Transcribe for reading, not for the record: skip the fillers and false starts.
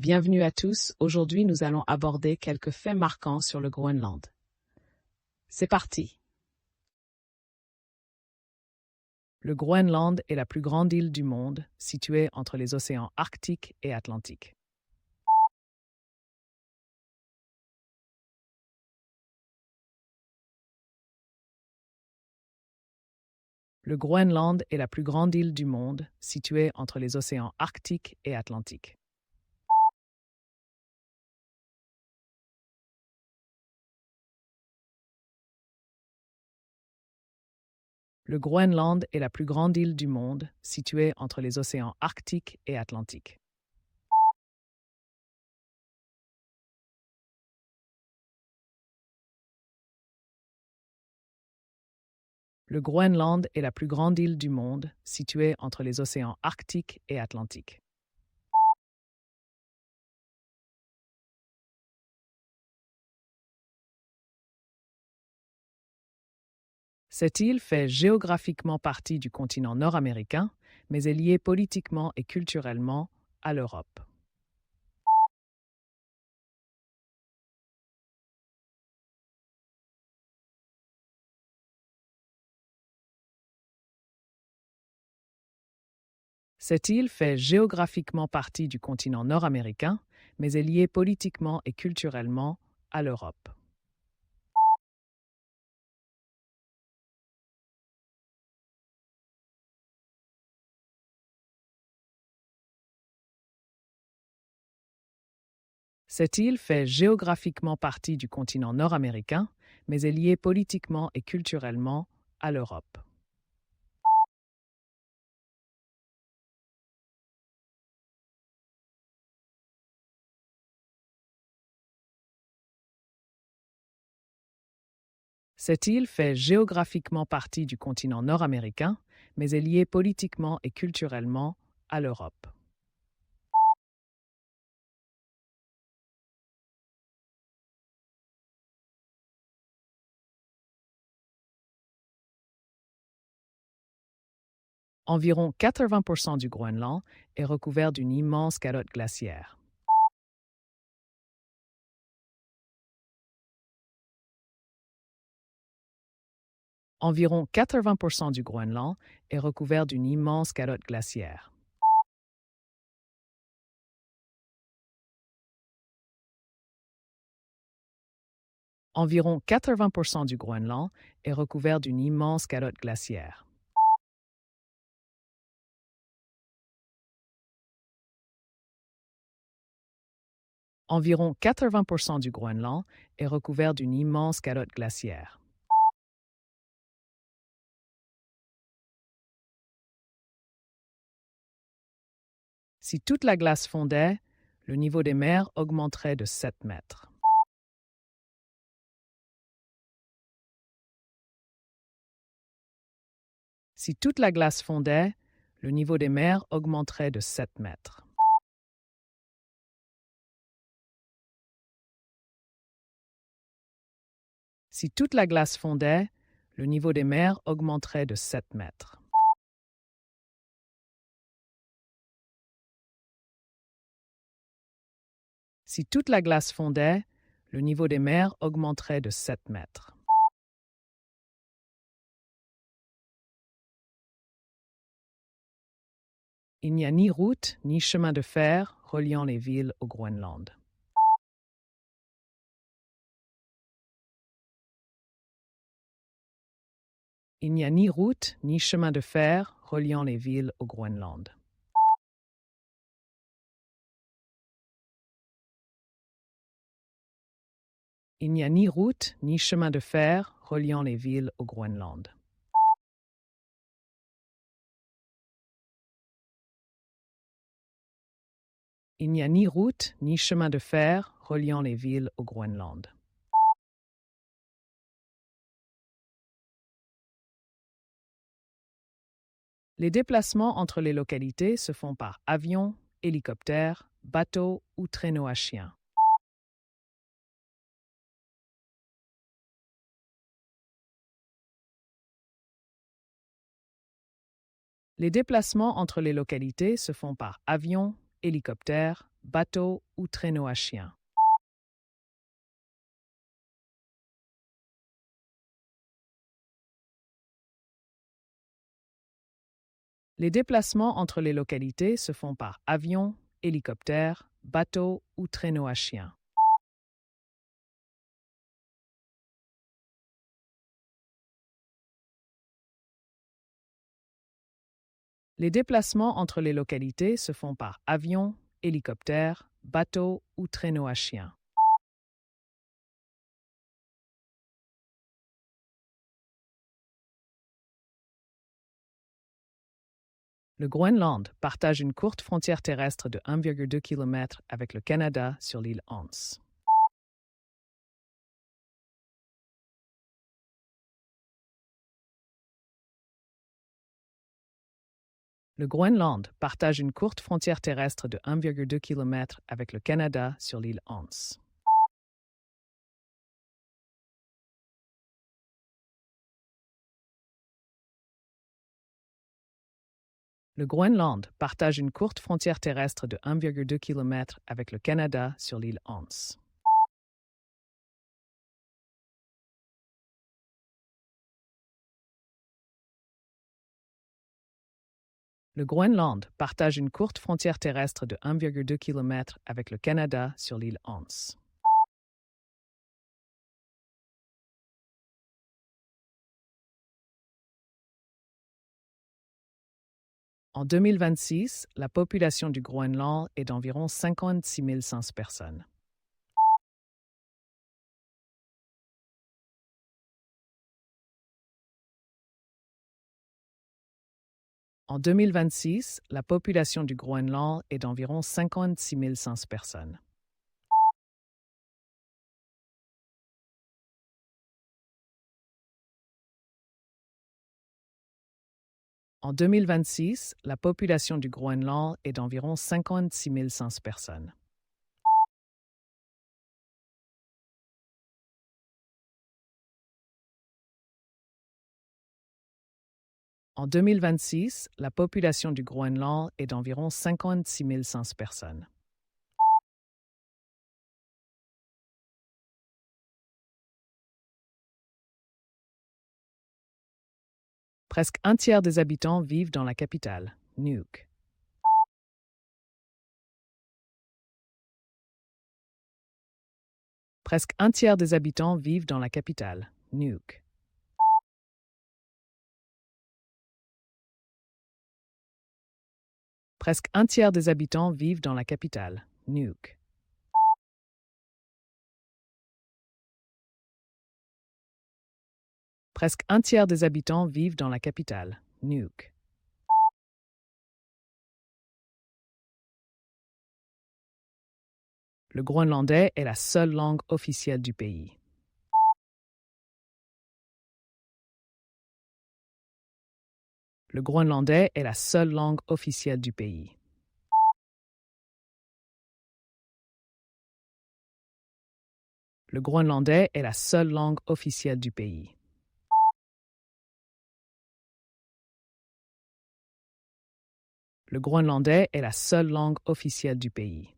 Bienvenue à tous, aujourd'hui nous allons aborder quelques faits marquants sur le Groenland. C'est parti! Le Groenland est la plus grande île du monde, située entre les océans Arctique et Atlantique. Le Groenland est la plus grande île du monde, située entre les océans Arctique et Atlantique. Le Groenland est la plus grande île du monde, située entre les océans Arctique et Atlantique. Le Groenland est la plus grande île du monde, située entre les océans Arctique et Atlantique. Cette île fait géographiquement partie du continent nord-américain, mais est liée politiquement et culturellement à l'Europe. Cette île fait géographiquement partie du continent nord-américain, mais est liée politiquement et culturellement à l'Europe. Cette île fait géographiquement partie du continent nord-américain, mais est liée politiquement et culturellement à l'Europe. Cette île fait géographiquement partie du continent nord-américain, mais est liée politiquement et culturellement à l'Europe. Environ 80% du Groenland est recouvert d'une immense calotte glaciaire. Environ 80% du Groenland est recouvert d'une immense calotte glaciaire. Environ 80% du Groenland est recouvert d'une immense calotte glaciaire. Environ 80% du Groenland est recouvert d'une immense calotte glaciaire. Si toute la glace fondait, le niveau des mers augmenterait de 7 mètres. Si toute la glace fondait, le niveau des mers augmenterait de 7 mètres. Si toute la glace fondait, le niveau des mers augmenterait de 7 mètres. Si toute la glace fondait, le niveau des mers augmenterait de 7 mètres. Il n'y a ni route ni chemin de fer reliant les villes au Groenland. Il n'y a ni route ni chemin de fer reliant les villes au Groenland. Il n'y a ni route ni chemin de fer reliant les villes au Groenland. Il n'y a ni route ni chemin de fer reliant les villes au Groenland. Les déplacements entre les localités se font par avion, hélicoptère, bateau ou traîneau à chien. Les déplacements entre les localités se font par avion, hélicoptère, bateau ou traîneau à chien. Les déplacements entre les localités se font par avion, hélicoptère, bateau ou traîneau à chien. Les déplacements entre les localités se font par avion, hélicoptère, bateau ou traîneau à chien. Le Groenland partage une courte frontière terrestre de 1,2 km avec le Canada sur l'île Hans. Le Groenland partage une courte frontière terrestre de 1,2 km avec le Canada sur l'île Hans. Le Groenland partage une courte frontière terrestre de 1,2 km avec le Canada sur l'île Hans. Le Groenland partage une courte frontière terrestre de 1,2 km avec le Canada sur l'île Hans. En 2026, la population du Groenland est d'environ 56 500 personnes. En 2026, la population du Groenland est d'environ 56 500 personnes. En 2026, la population du Groenland est d'environ 56 500 personnes. En 2026, la population du Groenland est d'environ 56 500 personnes. Presque un tiers des habitants vivent dans la capitale, Nuuk. Presque un tiers des habitants vivent dans la capitale, Nuuk. Presque un tiers des habitants vivent dans la capitale, Nuuk. Presque un tiers des habitants vivent dans la capitale, Nuuk. Le groenlandais est la seule langue officielle du pays. Le groenlandais est la seule langue officielle du pays. Le groenlandais est la seule langue officielle du pays. Le groenlandais est la seule langue officielle du pays.